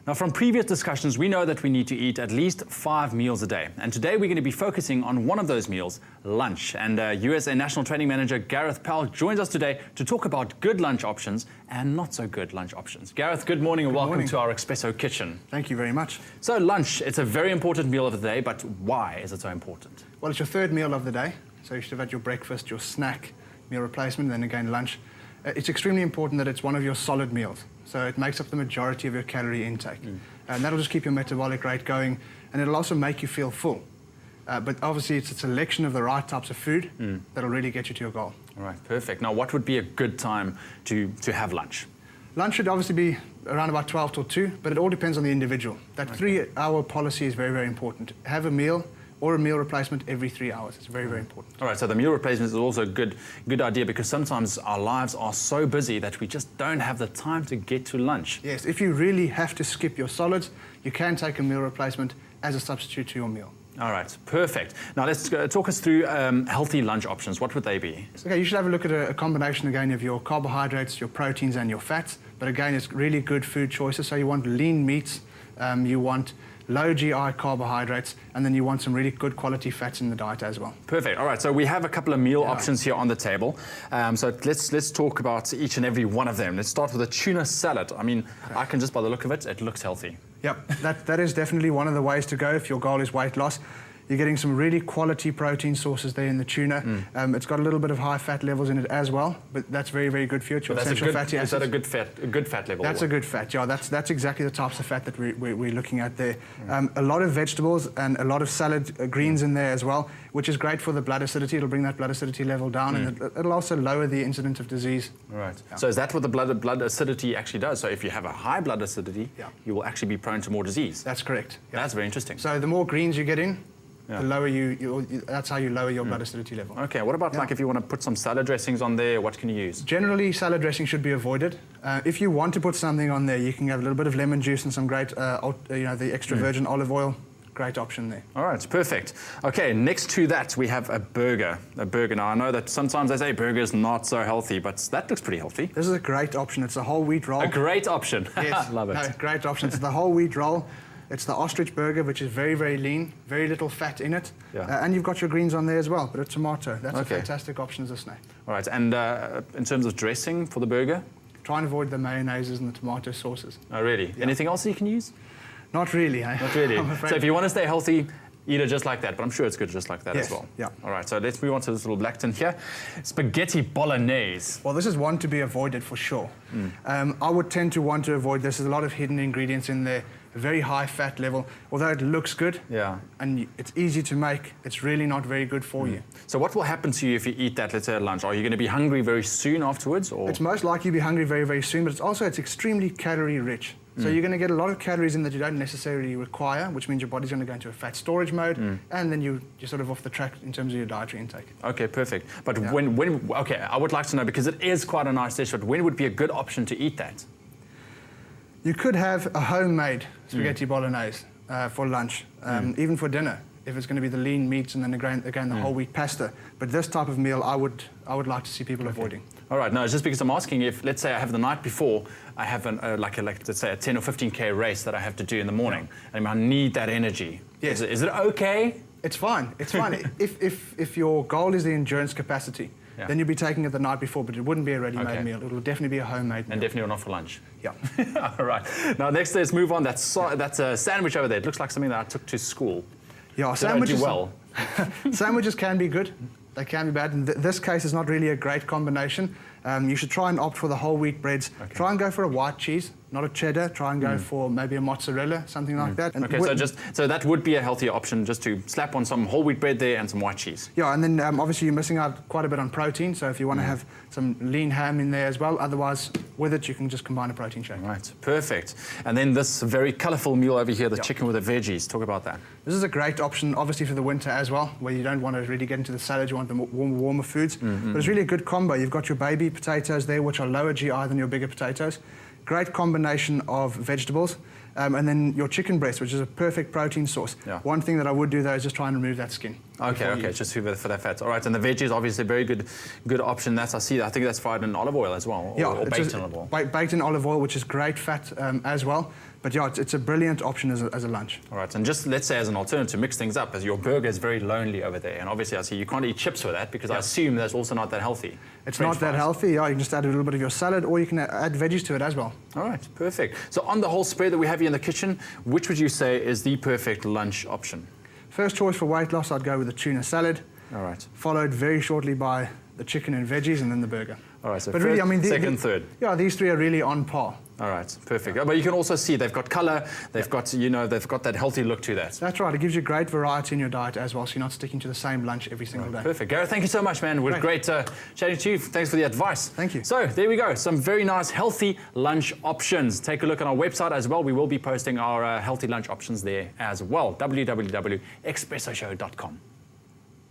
Now, from previous discussions, we know that we need to eat at least 5 meals a day. And today we're going to be focusing on one of those meals, lunch. And USN National Training Manager Gareth joins us today to talk about good lunch options and not so good lunch options. Gareth, good morning and welcome to our Expresso kitchen. Thank you very much. So lunch, it's a very important meal of the day, but why is it so important? Well, it's your third meal of the day. So you should have had your breakfast, your snack, meal replacement, and then again lunch. It's extremely important that it's one of your solid meals. So it makes up the majority of your calorie intake. And that'll just keep your metabolic rate going, and it'll also make you feel full. But obviously it's a selection of the right types of food that'll really get you to your goal. All right, perfect. Now, what would be a good time to have lunch? Lunch should obviously be around about 12 till 2, but it all depends on the individual. That 3-hour policy is very, very important. Have a meal or a meal replacement every 3 hours. It's very, very important. All right, so the meal replacement is also a good idea because sometimes our lives are so busy that we just don't have the time to get to lunch. Yes, if you really have to skip your solids, you can take a meal replacement as a substitute to your meal. All right, perfect. Now let's talk us through healthy lunch options. What would they be? Okay, you should have a look at a combination again of your carbohydrates, your proteins and your fats. But again, it's really good food choices. So you want lean meats, you want low GI carbohydrates, and then you want some really good quality fats in the diet as well. Perfect. All right, so we have a couple of meal options here on the table. So let's talk about each and every one of them. Let's start with a tuna salad. I mean, I can just by the look of it, it looks healthy. Yep, that is definitely one of the ways to go if your goal is weight loss. You're getting some really quality protein sources there in the tuna. It's got a little bit of high fat levels in it as well, but that's very, very good for you. It's your essential fatty acids. Is that a good fat level? That's a good fat, yeah. That's exactly the types of fat that we're looking at there. A lot of vegetables and a lot of salad greens in there as well, which is great for the blood acidity. It'll bring that blood acidity level down, and it'll also lower the incidence of disease. Right. Yeah. So is that what the blood acidity actually does? So if you have a high blood acidity, you will actually be prone to more disease. That's correct. Yeah. That's very interesting. So the more greens you get in, the lower that's how you lower your blood acidity level. Okay, what about like if you want to put some salad dressings on there, what can you use? Generally, salad dressing should be avoided. If you want to put something on there, you can have a little bit of lemon juice and some great, the extra virgin olive oil. Great option there. All right, perfect. Okay, next to that, we have a burger. Now, I know that sometimes they say burger is not so healthy, but that looks pretty healthy. This is a great option. It's a whole wheat roll. A great option. Yes. Love it. No, great option. It's the whole wheat roll. It's the ostrich burger, which is very, very lean, very little fat in it. And you've got your greens on there as well, but a tomato. That's a fantastic option as a snack. All right, and in terms of dressing for the burger? Try and avoid the mayonnaises and the tomato sauces. Oh, really? Yeah. Anything else you can use? Not really, eh? Not really. So if you want to stay healthy, eat it just like that, but I'm sure it's good just like that as well. Yeah. All right, so let's move on to this little black tin here. Spaghetti bolognese. Well, this is one to be avoided for sure. I would tend to want to avoid this. There's a lot of hidden ingredients in there, a very high fat level. Although it looks good and it's easy to make, it's really not very good for you. So what will happen to you if you eat that, let's say at lunch? Are you going to be hungry very soon afterwards? Or? It's most likely you'll be hungry very, very soon, but it's extremely calorie rich. So you're going to get a lot of calories in that you don't necessarily require, which means your body's going to go into a fat storage mode, and then you're sort of off the track in terms of your dietary intake. Okay, perfect. But okay, I would like to know, because it is quite a nice dish, but when would be a good option to eat that? You could have a homemade spaghetti bolognese for lunch, even for dinner, if it's going to be the lean meats and then again the whole wheat pasta. But this type of meal, I would like to see people avoiding. All right, no, it's just because I'm asking if, let's say I have the night before, I have let's say a 10 or 15K race that I have to do in the morning, and I need that energy. Yes. Is it okay? It's fine, it's fine. if your goal is the endurance capacity, then you'll be taking it the night before, but it wouldn't be a ready-made meal. It will definitely be a homemade meal. And definitely not for lunch. Yeah. All right. Now, next, let's move on. That's a sandwich over there. It looks like something that I took to school. Yeah, sandwiches. Sandwiches can be good. They can be bad. In this case, is not really a great combination. You should try and opt for the whole wheat breads. Try and go for a white cheese, not a cheddar. Try and go for maybe a mozzarella, something like that. And so that would be a healthier option, just to slap on some whole wheat bread there and some white cheese. Yeah, and then obviously you're missing out quite a bit on protein. So if you want to have some lean ham in there as well, otherwise with it you can just combine a protein shake. Right, perfect. And then this very colourful meal over here, the chicken with the veggies. Talk about that. This is a great option, obviously for the winter as well, where you don't want to really get into the salad. You want the warmer foods. But it's really a good combo. You've got your baby potatoes there, which are lower GI than your bigger potatoes. Great combination of vegetables. And then your chicken breast, which is a perfect protein source. One thing that I would do though is just try and remove that skin. Okay, just for that fat. All right, and the veggie is obviously a very good option. I think that's fried in olive oil as well, or baked in olive oil. Baked in olive oil, which is great fat as well. But yeah, it's a brilliant option as a lunch. All right, and just let's say as an alternative to mix things up, as your burger is very lonely over there, and obviously I see you can't eat chips with that because I assume that's also not that healthy. It's French not that healthy. Yeah, you can just add a little bit of your salad, or you can add veggies to it as well. All right, perfect. So on the whole spread that we have here in the kitchen, which would you say is the perfect lunch option? First choice for weight loss, I'd go with the tuna salad. All right. Followed very shortly by the chicken and veggies, and then the burger. All right, so but first, really, I mean, second, third. Yeah, these three are really on par. All right, perfect. But you can also see they've got colour, they've got that healthy look to that. That's right. It gives you great variety in your diet as well, so you're not sticking to the same lunch every single day. Perfect. Gareth, thank you so much, man. It was great chatting to you. Thanks for the advice. Thank you. So there we go. Some very nice healthy lunch options. Take a look on our website as well. We will be posting our healthy lunch options there as well. www.expressoshow.com.